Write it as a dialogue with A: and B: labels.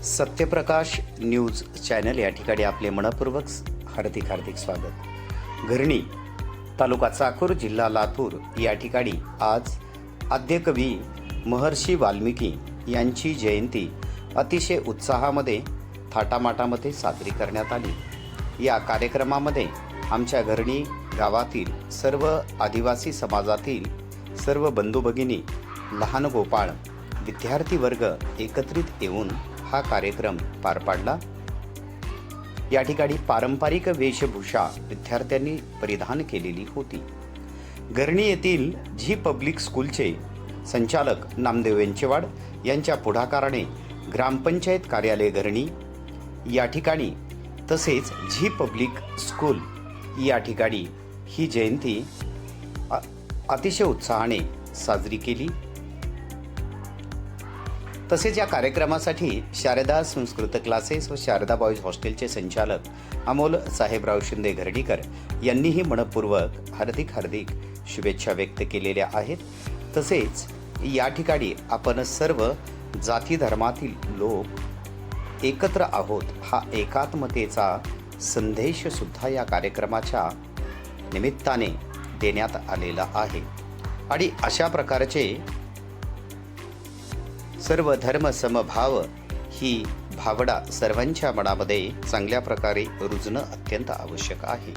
A: Satyaprakash news channel या ठिकाणी आपले मनपूर्वक हार्दिक स्वागत। घरणी तालुका चाकूर जिल्हा लातूर या ठिकाणी आज आद्य कवी महर्षी वाल्मिकी यांची जयंती अतिशय उत्साहामध्ये थाटामाटामध्ये साजरी करण्यात आली। या कार्यक्रमामध्ये आमच्या घरणी गावातील सर्व आदिवासी समाजातील सर्व बंधू भगिनी, लहान गोपाळ, विद्यार्थी वर्ग एकत्रित येऊन हा कार्यक्रम पार पाडला। या ठिकाणी पारंपरिक वेशभूषा विद्यार्थ्यांनी परिधान केलेली होती। घरणी येथील झी पब्लिक स्कूलचे संचालक नामदेव वेंचेवाड यांच्या पुढाकाराने ग्रामपंचायत कार्यालय घरणी या ठिकाणी तसेच झी पब्लिक स्कूल या ठिकाणी ही जयंती अतिशय उत्साहाने साजरी केली। तसेच या कार्यक्रमासाठी शारदा संस्कृत क्लासेस व शारदा बॉयज हॉस्टेलचे संचालक अमोल साहेबराव शिंदे घरडीकर यांनीही मनपूर्वक हार्दिक शुभेच्छा व्यक्त केलेल्या आहेत। तसेच या ठिकाणी आपण सर्व जाती धर्मातील लोक एकत्र आहोत हा एकात्मतेचा संदेश सुद्धा या कार्यक्रमाच्या निमित्ताने देण्यात आलेला आहे। आणि अशा प्रकारचे सर्व धर्म समभाव ही भावना सर्वांच्या मनामध्ये चांगल्या प्रकारे रुजणं अत्यंत आवश्यक आहे।